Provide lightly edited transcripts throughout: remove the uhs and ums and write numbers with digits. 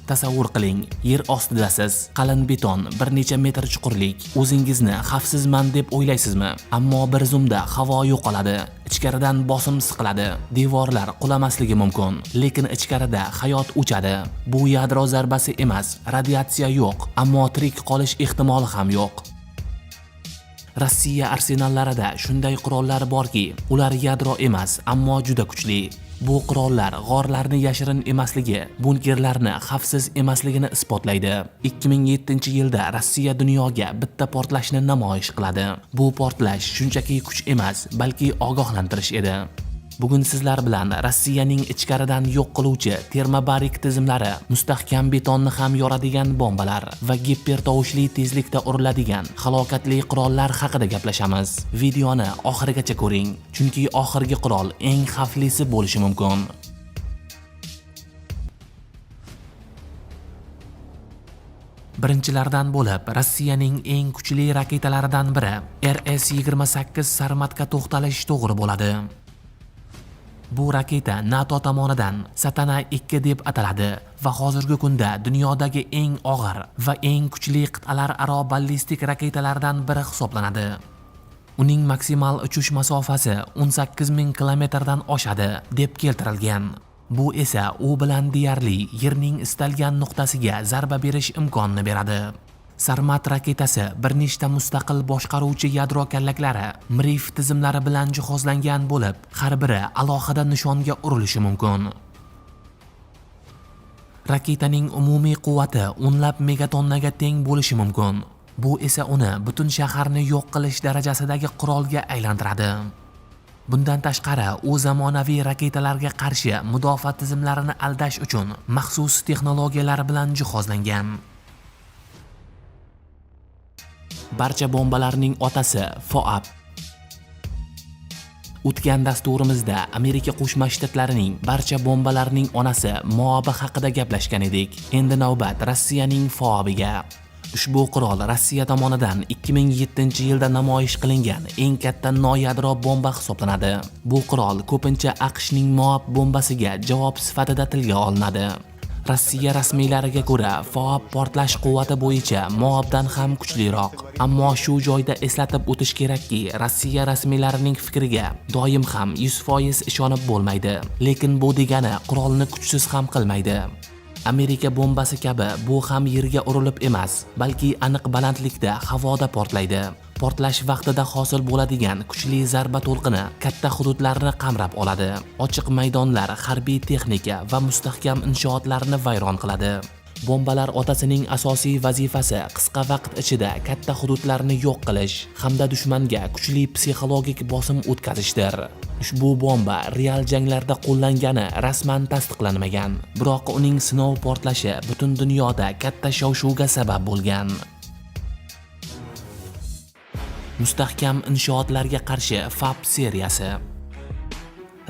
Tasavvur qiling, yer ostidasiz, qalin beton, bir necha metr chuqurlik. O'zingizni xavfsizman deb o'ylaysizmi? Ammo bir zumda havo yo'qoladi. Ichkaridan bosim siqiladi. Devorlar qulamasligi mumkin, lekin ichkarida hayot o'chadi. Bu yadro zarbasi emas, radiatsiya yo'q, ammo tirik qolish ehtimoli ham yo'q. Rossiya arsenallarida shunday qurollar borki, ular yadro emas, ammo juda kuchli. Bu qurollar g'orlarni yashirin emasligi, bunkerlarni xavfsiz emasligini isbotlaydi. 2007-yilda Rossiya dunyoga bitta portlashni namoyish qiladi. Bu portlash shunchaki kuch emas, balki ogohlantirish edi. Bugun sizlar bilan Rossiyaning ichkaridan yo'q qiluvchi termobarik tizimlari, mustahkam betonni ham yoradigan bombalar va gipertovushli tezlikda uriladigan halokatli qurollar haqida gaplashamiz. Videoni oxirigacha ko'ring, chunki oxirgi qurol eng xavflisi bo'lishi mumkin. Birinchilardan bo'lib, Rossiyaning eng kuchli raketalaridan biri RS-28 Sarmatga to'xtalish to'g'ri bo'ladi. Bu raketa NATO tomonidan Satana 2 deb ataladi va hozirgi kunda dunyodagi eng og'ir va eng kuchli qit'alararo ballistik raketalardan biri hisoblanadi. Uning maksimal uchish masofasi 18,000 kilometrdan oshadi deb keltirilgan. Bu esa u bilan deyarli Yerning istalgan nuqtasiga zarba berish imkonini beradi. Sarmat raketasi bir nechta mustaqil boshqaruvchi yadro kallaklari, MRIF tizimlari bilan jihozlangan bo'lib, har biri alohida nishonga urilishi mumkin. Raketaning umumiy quvvati o'nlab megatonnaga teng bo'lishi mumkin. Bu esa uni butun shaharni yo'q qilish darajasidagi qurolga aylantiradi. Bundan tashqari, u zamonaviy raketalarga qarshi mudofaa tizimlarini aldash uchun maxsus texnologiyalar bilan jihozlangan. Barcha bombalarning otasi FOAP. O'tgan dasturimizda Amerika Qo'shma Shtatlarining barcha bombalarining onasi MOAB haqida gaplashgan edik. Endi navbat Rossiyaning FOABiga. Ushbu qurol Rossiya tomonidan 2007-yilda namoyish qilingan eng katta noyadro bomba hisoblanadi. Bu qurol ko'pincha AQShning MOAB bombasiga javob sifatida tilga olinadi. Rossiya rasmiylariga ko'ra, FOAB portlash quvvati bo'yicha MOABdan ham kuchliroq. Ammo shu joyda eslatib o'tish kerakki, Rossiya rasmiylarining fikriga doim ham 100% ishonib bo'lmaydi. Lekin bu degani qurolni kuchsiz ham qilmaydi. Amerika bombasi kabi bu ham yerga urilib emas, balki aniq balandlikda havoda portlaydi. Portlash vaqtida hosil bo'ladigan kuchli zarba to'lqini katta hududlarni qamrab oladi. Ochiq maydonlar, harbiy texnika va mustahkam inshootlarni vayron qiladi. Bombalar otasining asosiy vazifasi qisqa vaqt ichida katta hududlarni yo'q qilish hamda dushmanga kuchli psixologik bosim o'tkazishdir. Ushbu bomba real janglarda qo'llangani rasman tasdiqlanmagan, biroq uning sinov portlashi butun dunyoda katta shov-shuvga sabab bo'lgan. Mustahkam inshootlarga qarshi FAB seriyasi.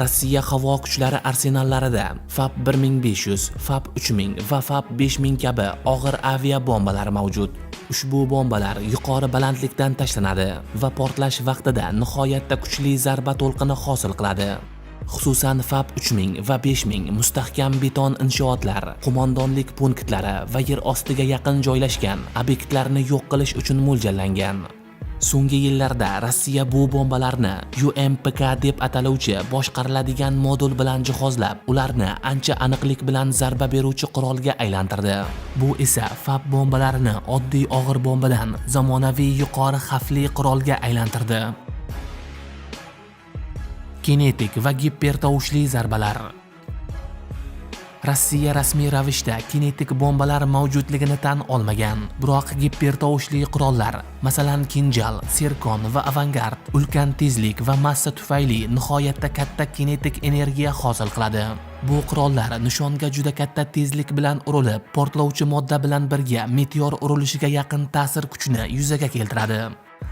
Rossiya havo kuchlari arsenallarida FAB 1500, FAB 3000 va FAB 5000 kabi og'ir avia bombalar mavjud. Ushbu bombalar yuqori balandlikdan tashlanadi va portlash vaqtida nihoyatda kuchli zarba to'lqini hosil qiladi. Xususan FAB 3000 va 5000 mustahkam beton inshootlar, qo'mondonlik punktlari va yer ostiga yaqin joylashgan obyektlarni yo'q qilish uchun mo'ljallangan. So'nggi yillarda Rossiya bu bombalarni UMPK deb ataluvchi boshqariladigan modul bilan jihozlab, ularni ancha aniqlik bilan zarba beruvchi qurolga aylantirdi. Bu esa FAB bombalarini oddiy og'ir bombadan zamonaviy yuqori xavfli qurolga aylantirdi. Kinetik va gipertovushli zarbalar. Rossiya rasmiy ravishda kinetik bombalar mavjudligini tan olmagan, biroq gipertovushli qurollar, masalan Kinjal, Sirkon va Avangard, ulkan tezlik va massa tufayli nihoyatda katta kinetik energiya hosil qiladi. Bu qurollar nishonga juda katta tezlik bilan urilib, portlovchi modda bilan birga meteor urilishiga yaqin ta'sir kuchini yuzaga keltiradi.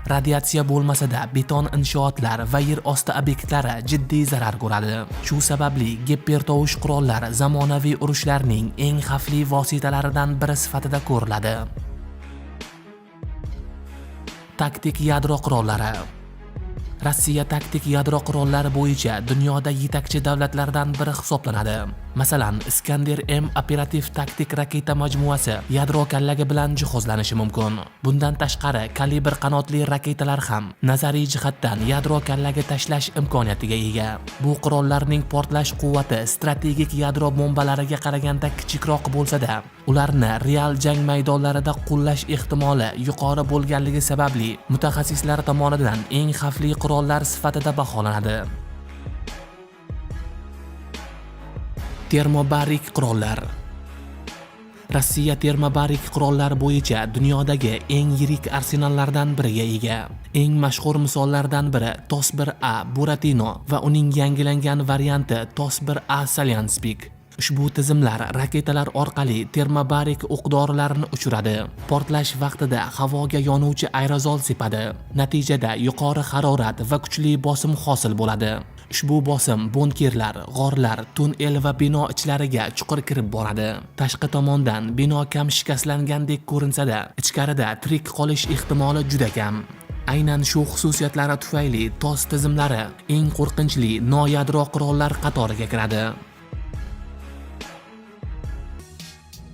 Radiatsiya bo'lmasa-da beton inshootlar va yer osti obyektlari jiddiy zarar ko'radi. Shu sababli gipertovush qurollar zamonaviy urushlarning eng xavfli vositalaridan biri sifatida ko'riladi. Taktik yadro qurollari. Rossiya taktik yadro qurollari bo'yicha dunyoda yetakchi davlatlardan biri hisoblanadi. Masalan, Iskander M operativ taktik raketa majmuasi yadro kallagi bilan jihozlanishi mumkin. Bundan tashqari, kalibr qanotli raketalar ham nazariy jihatdan yadro kallaga tashlash imkoniyatiga ega. Bu qurollarning portlash quvvati strategik yadro bombalariga qaraganda kichikroq bo'lsa-da, ularni real jang maydonlarida qo'llash ehtimoli yuqori bo'lganligi sababli mutaxassislar tomonidan eng xavfli qurollar sifatida baholanadi. Termobarik qurollar. Rossiya termobarik qurollar bo'yicha dunyodagi eng yirik arsenallardan biriga ega. Eng mashhur misollardan biri TOS-1A Buratino va uning yangilangan varianti TOS-1A Salyanspik. Ushbu tizimlar raketalar orqali termobarik o'q-dorilarni uchiradi. Portlash vaqtida havoga yonuvchi aerozol sepadi. Natijada yuqori harorat va kuchli bosim hosil bo'ladi. Ushbu bosim bunkerlar, g'orlar, tunnel va bino ichlariga chuqur kirib boradi. Tashqi tomondan bino kam shikastlangandek ko'rinsa-da, ichkarida tirik qolish ehtimoli juda kam. Aynan shu xususiyatlari tufayli TOS tizimlari eng qo'rqinchli noyadro qurollar qatoriga kiradi.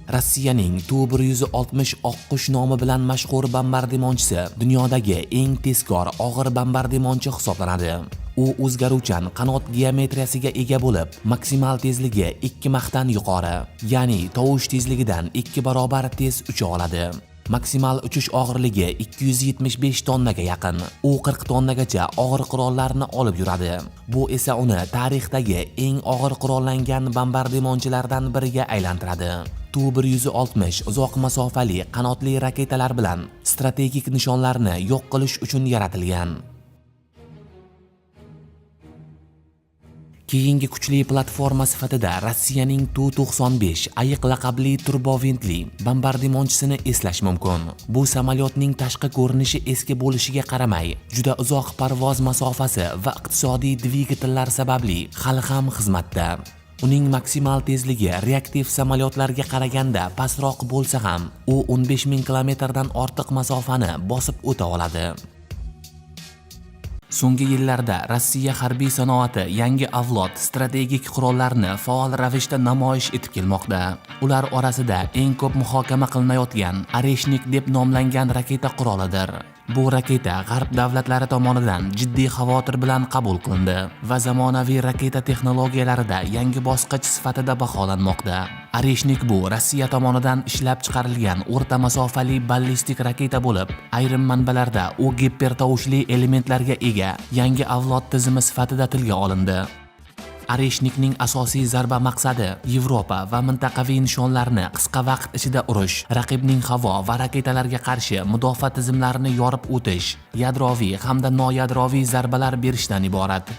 Rossiyaning Tu-160 oqqush nomi bilan mashhur bombardimonchisi dunyodagi eng tezkor og'ir bombardimonchi hisoblanadi. U o'zgaruvchan qanot geometriyasiga ega bo'lib, maksimal tezligi 2 maqdan yuqori, ya'ni tovush tezligidan 2 barobar tez ucha oladi. Maksimal uchish og'irligi 275 tonnaga yaqin. U 40 tonnagacha og'ir qurollarni olib yuradi. Bu esa uni tarixdagi eng og'ir qurollangan bombardimonchilardan biriga aylantiradi. Tu-160 uzoq masofali qanotli raketalar bilan strategik nishonlarni yo'q qilish uchun yaratilgan. Keyingi kuchli platforma sifatida Rossiyaning Tu-95 ayiq laqabli turbovintli bombardimonchисini eslash mumkin. Bu samolyotning tashqi ko'rinishi eski bo'lishiga qaramay, juda uzoq parvoz masofasi va iqtisodiy dvigatellar sababli hali ham xizmatda. Uning maksimal tezligi reaktiv samolyotlarga qaraganda pastroq bo'lsa ham, u 15 000 kilometrdan ortiq masofani bosib o'ta oladi. So'nggi yillarda Rossiya harbiy sanoati yangi avlod strategik qurollarni faol ravishda namoyish etib kelmoqda. Ular orasida eng ko'p muhokama qilinayotgan Oreshnik deb nomlangan raketa qurolidir. Bu raketa G'arb davlatlari tomonidan jiddiy xavotir bilan qabul qilindi va zamonaviy raketa texnologiyalarida yangi bosqich sifatida baholanmoqda. Oreshnik bu Rossiya tomonidan ishlab chiqarilgan o'rta masofali ballistik raketa bo'lib, ayrim manbalarda u gipertovushli elementlarga ega yangi avlod tizimi sifatida tilga olindi. Oreshnikning asosiy zarba maqsadi Yevropa va mintaqaviy nishonlarni qisqa vaqt ichida urish, raqibning havo va raketalarga qarshi mudofaa tizimlarini yorib o'tish, yadroviy hamda noyadroviy zarbalar berishdan iborat.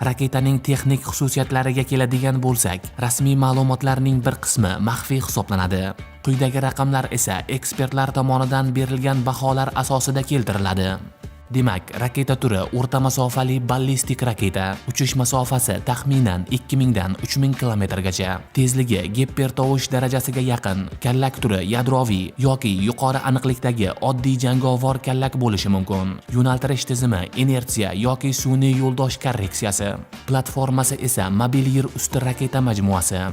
Raketaning texnik xususiyatlariga keladigan bo'lsak, rasmiy ma'lumotlarning bir qismi maxfiy hisoblanadi. Quyidagi raqamlar esa ekspertlar tomonidan berilgan baholar asosida keltiriladi. Demak, raketa turi o'rta masofali ballistik raketa. Uchish masofasi taxminan 2000 dan 3000 kilometrgacha. Tezligi gipertovush darajasiga yaqin. Kallak turi yadroviy yoki yuqori aniqlikdagi oddiy jangovar kallak bo'lishi mumkin. Yo'naltirish tizimi inersiya yoki sun'iy yo'ldosh korreksiyasi. Platformasi esa mobil yer usti raketa majmuasi.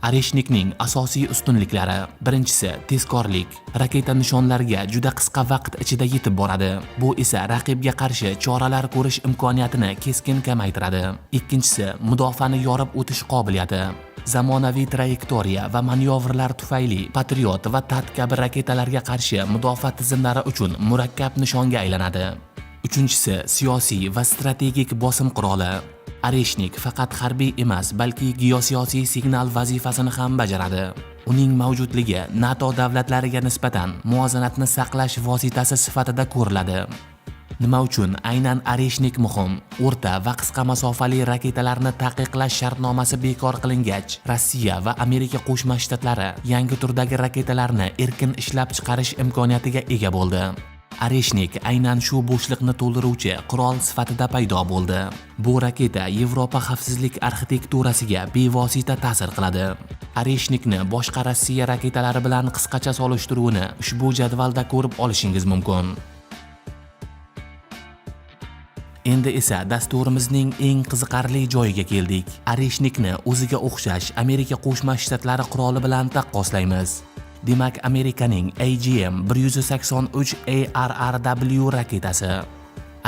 Oreshnikning asosiy ustunliklari: birinchisi tezkorlik. Raketa nishonlarga juda qisqa vaqt ichida yetib boradi. Bu esa raqibga qarshi choralar ko'rish imkoniyatini keskin kamaytiradi. Ikkinchisi mudofaani yorib o'tish qobiliyati. Zamonaviy trayektoriya va manyovrlar tufayli Patriot va TAT kabi raketalarga qarshi mudofaa tizimlari uchun murakkab nishonga aylanadi. Uchinchisi siyosiy va strategik bosim quroli. Oreshnik faqat harbiy emas, balki geosiyosiy signal vazifasini ham bajaradi. Uning mavjudligi NATO davlatlariga nisbatan muvozanatni saqlash vositasi sifatida ko'riladi. Nima uchun aynan Oreshnik muhim? O'rta va qisqa masofali raketalarni taqiqlash shartnomasi bekor qilingach, Rossiya va Amerika Qo'shma Shtatlari yangi turdagi raketalarni erkin ishlab chiqarish imkoniyatiga ega bo'ldi. Oreshnik aynan shu bo'shliqni to'ldiruvchi qurol sifatida paydo bo'ldi. Bu raketa Yevropa xavfsizlik arxitekturasiga bevosita ta'sir qiladi. Oreshnikni boshqa Rossiya raketalari bilan qisqacha solishtiruvini ushbu jadvalda ko'rib olishingiz mumkin. Endi esa dasturimizning eng qiziqarli joyiga keldik. Oreshnikni o'ziga o'xshash Amerika Qo'shma Shtatlari quroli bilan taqqoslaymiz. Demak, Amerikaning AGM-183 ARRW raketasi.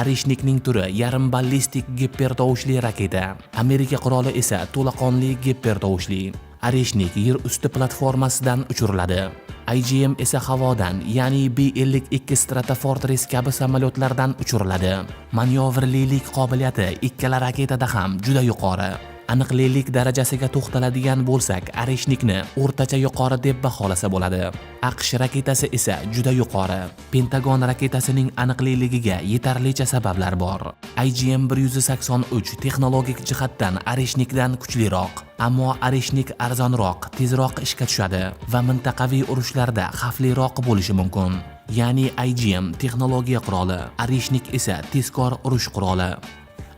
Oreshnikning turi yarim ballistik gipertovushli raketa. Amerika quroli esa to'laqonli gipertovushli. Oreshnik yer usti platformasidan uchiriladi. IGM esa havodan, ya'ni B-52 Stratofortress kabi samolyotlardan uchiriladi. Manyovrlilik qobiliyati ikkala raketada ham juda yuqori. Aniqlik darajasiga to'xtaladigan bo'lsak, Oreshnikni o'rtacha yuqori deb baholasa bo'ladi. AQSh raketasi esa juda yuqori. Pentagon raketasining aniqligiga yetarlicha sabablar bor. IGM-183 texnologik jihatdan Oreshnikdan kuchliroq, ammo Oreshnik arzonroq, tezroq ishga tushadi va mintaqaviy urushlarda xavfliroq bo'lishi mumkin. Ya'ni IGM texnologiya quroli, Oreshnik esa tezkor urush quroli.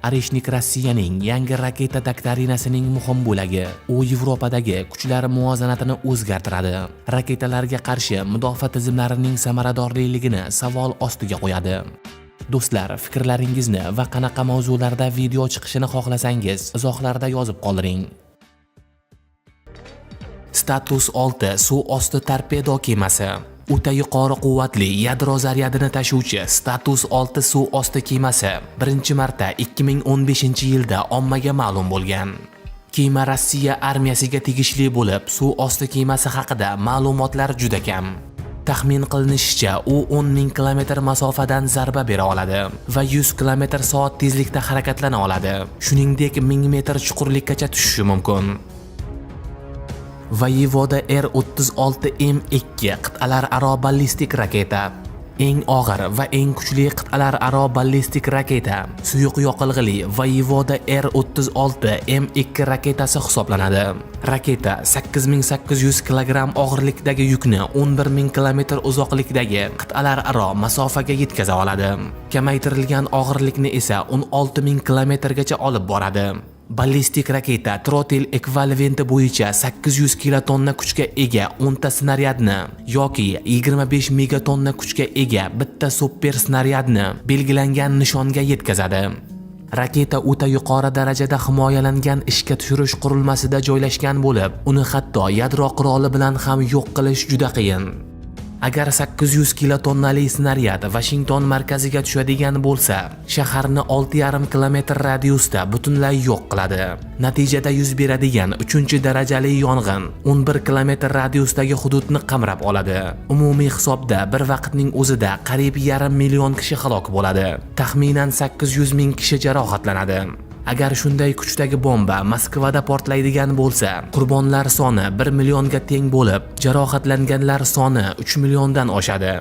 Oreshnik Rossiyaning yangi raketa doktrinasining muhim bo'lagi. U Yevropadagi kuchlar muvozanatini o'zgartiradi. Raketalarga qarshi mudofaa tizimlarining samaradorligini savol ostiga qo'yadi. Do'stlar, fikrlaringizni va qanaqa mavzularda video chiqishini xohlasangiz, izohlarda yozib qoldiring. Status 6 suv osti torpedo kemasi. O'ta yuqori quvvatli yadro zaryadini tashuvchi Status 6 suv osti kemasi birinchi marta 2015-yilda ommaga ma'lum bo'lgan. Kema Rossiya armiyasiga tegishli bo'lib, suv osti kemasi haqida ma'lumotlar juda kam. Taxmin qilinishicha, u 10,000 km masofadan zarba bera oladi va 100 km/s tezlikda harakatlana oladi. Shuningdek, 1000 metr chuqurlikkacha tushishi mumkin. Voyevoda R-36M2 qit'alararo ballistik raketa. Eng og'ir va eng kuchli qit'alararo ballistik raketa. Suyuq yoqilg'ili Voyevoda R-36M2 raketasi hisoblanadi. Raketa 8800 kg og'irlikdagi yukni 11000 km uzoqlikdagi qit'alararo masofaga yetkaza oladi. Kamaytirilgan og'irlikni esa 16000 km gacha olib boradi. Ballistik raketa trotil ekvivalenti bo'yicha 800 kilotonna kuchga ega 10 ta snaryadni yoki 25 megatonna kuchga ega bitta super snaryadni belgilangan nishonga yetkazadi. Raketa o'ta yuqori darajada himoyalangan ishga tushirish qurilmasida joylashgan bo'lib, uni hatto yadro quroli bilan ham yo'q qilish juda qiyin. Agar 800 kilotonnali snaryad Washington markaziga tushadigan bo'lsa, shaharni 6,5 km radiusda butunlay yo'q qiladi. Natijada yuz beradigan 3-darajali yong'in 11 km radiusdagi hududni qamrab oladi. Umumiy hisobda bir vaqtning o'zida qariyb 500 million kishi halok bo'ladi. Taxminan 800 ming kishi jarohatlanadi. Agar shunday kuchdagi bomba Moskvada portlaydigan bo'lsa, qurbonlar soni 1 millionga teng bo'lib, jarohatlanganlar soni 3 milliondan oshadi.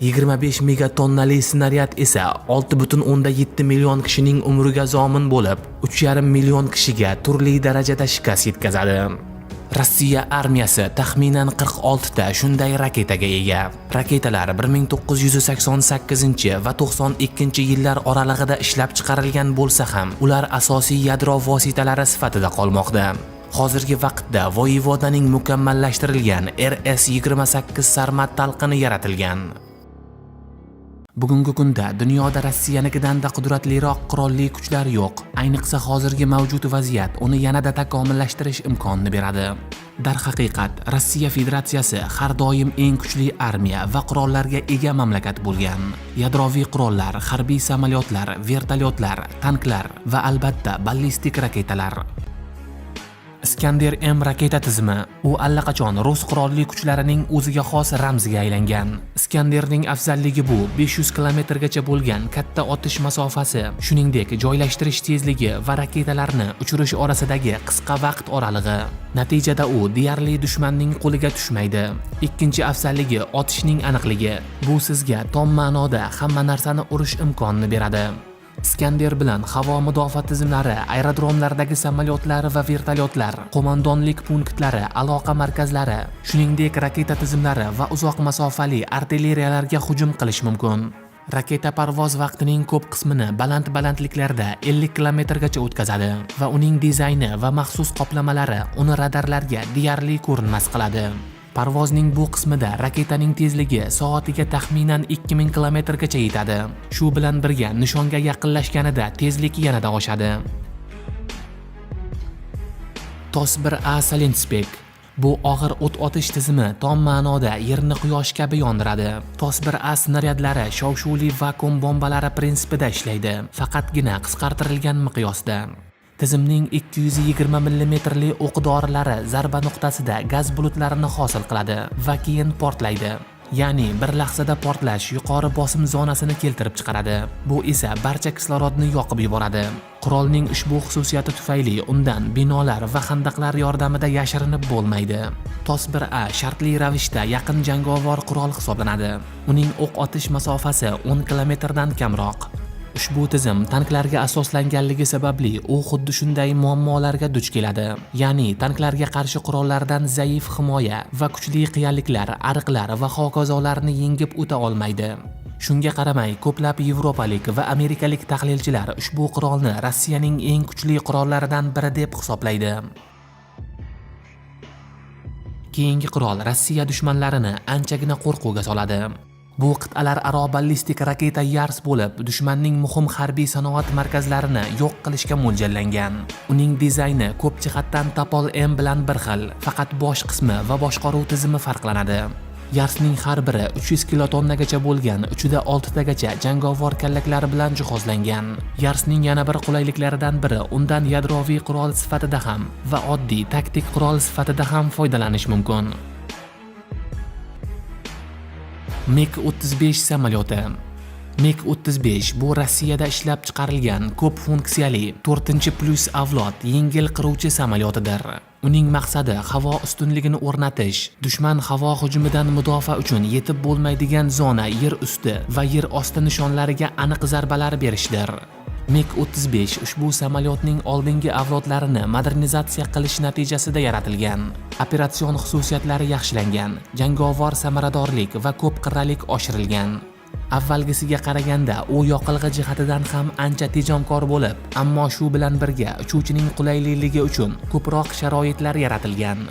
25 megatonnali snaryad esa 6,7 million kishining umriga zomin bo'lib, 3,5 million kishiga turli darajada shikast yetkazadi. Rossiya armiyasi taxminan 46 ta shunday raketaga ega. Raketalar 1988 va 92-yillar oralig'ida ishlab chiqarilgan bo'lsa ham, ular asosiy yadro vositalari sifatida qolmoqda. Hozirgi vaqtda Voyevodaning mukammallashtirilgan RS-28 Sarmat talqini yaratilgan. Bugungi kunda dunyoda Rossiyanikidanda qudratliroq qurolli kuchlar yo'q. Ayniqsa hozirgi mavjud vaziyat uni yanada takomillashtirish imkonini beradi. Darhaqiqat, Rossiya Federatsiyasi har doim eng kuchli armiya va qurollarga ega mamlakat bo'lgan. Yadroviy qurollar, harbiy samolyotlar, vertolyotlar, tanklar va albatta ballistik raketalar. Iskander M raketa tizimi. U allaqachon rus qurolli kuchlarining o'ziga xos ramziga aylangan. Iskanderning afzalligi bu 500 kilometrgacha bo'lgan katta otish masofasi, shuningdek joylashtirish tezligi va raketalarni uchirish orasidagi qisqa vaqt oralig'i. Natijada u deyarli dushmanning qo'liga tushmaydi. Ikkinchi afzalligi otishning aniqligi. Bu sizga tom ma'noda hamma narsani urish imkonini beradi. Iskander bilan havo mudofaa tizimlari, aerodromlardagi samolyotlar va vertolyotlar, qo'mondonlik punktlari, aloqa markazlari, shuningdek raketa tizimlari va uzoq masofali artilleriyalarga hujum qilish mumkin. Raketa parvoz vaqtining ko'p qismini balandliklarda 50 kilometrgacha o'tkazadi va uning dizayni va maxsus qoplamalari uni radarlarga deyarli ko'rinmas qiladi. Parvozning bu qismida raketaning tezligi soatiga taxminan 2000 kilometrgacha yetadi. Shu bilan birga nishonga yaqinlashganida tezlik yanada oshadi. TOS-1A Salinspek. Bu og'ir o't otish tizimi tom ma'noda yerni quyosh kabi yondiradi. TOS-1A snaryadlari shov-shuvli vakuum bombalari prinsipida ishlaydi, faqatgina qisqartirilgan miqyosda. Tizimning 220 mm li o'q-dorilari zarba nuqtasida gaz bulutlarini hosil qiladi va keyin portlaydi. Ya'ni bir lahzada portlash yuqori bosim zonasini keltirib chiqaradi. Bu esa barcha kislorodni yoqib yuboradi. Qurolning ushbu xususiyati tufayli undan binolar va xandaqlar yordamida yashirinib bo'lmaydi. TOS-1A shartli ravishda yaqin jangovar qurol hisoblanadi. Uning o'q otish masofasi 10 kilometrdan kamroq. Ushbu tizim tanklarga asoslanganligi sababli u xuddi shunday muammolarga duch keladi. Ya'ni tanklarga qarshi qurollardan zaif himoya va kuchli qiyaliklar, ariqlar va hokazolarni yengib o'ta olmaydi. Shunga qaramay, ko'plab yevropalik va amerikalik tahlilchilar ushbu qurolni Rossiyaning eng kuchli qurollaridan biri deb hisoblaydi. Keyingi qurol Rossiya dushmanlarini anchagina qo'rquvga soladi. Bu qit'alararo ballistik raketa Yars bo'lib, dushmanning muhim harbiy sanoat markazlarini yo'q qilishga mo'ljallangan. Uning dizayni ko'p jihatdan Topol M bilan bir xil, faqat bosh qismi va boshqaruv tizimi farqlanadi. Yarsning har biri 300 kilotonnagacha bo'lgan, uchida 6 tagacha jangovar kallaklar bilan jihozlangan. Yarsning yana bir qulayliklaridan biri undan yadroviy qurol sifatida ham va oddiy taktik qurol sifatida ham foydalanish mumkin. MiG-35 samolyoti. MiG-35 bu Rossiyada ishlab chiqarilgan ko'p funksiyali 4+ avlod yengil qiruvchi samolyotidir. Uning maqsadi havo ustunligini o'rnatish, dushman havo hujumidan mudofaa uchun yetib bo'lmaydigan zona yer usti va yer osti nishonlariga aniq zarbalar berishdir. MiG-35 ushbu samolyotning oldingi avlodlarini modernizatsiya qilish natijasida yaratilgan. Operatsion xususiyatlari yaxshilangan, jangovar samaradorlik va ko'p qirralik oshirilgan. Avvalgisiga qaraganda u yoqilg'i jihatidan ham ancha tejamkor bo'lib, ammo shu bilan birga uchuvchining qulayligi uchun ko'proq sharoitlar yaratilgan.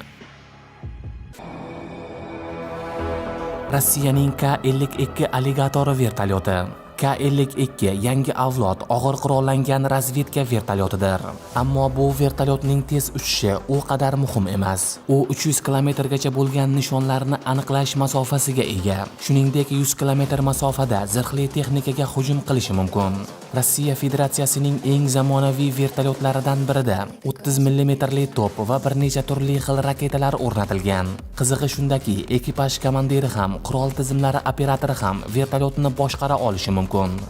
Rossiyaning K-52 alligatori vertolyoti. K-52 yangi avlod og'ir qurollangan razvedka vertolyotidir. Ammo bu vertolyotning tez uchishi u qadar muhim emas. U 300 kilometrgacha bo'lgan nishonlarni aniqlash masofasiga ega. Shuningdek, 100 kilometr masofada zirhli texnikaga hujum qilishi mumkin. Rossiya Federatsiyasining eng zamonaviy vertolyotlaridan birida 30 mm li to'p va bir necha turli xil raketalar o'rnatilgan. Qizig'i shundaki, ekipaj komandiri ham, qurol tizimlari operatori ham vertolyotni boshqara olishi mumkin.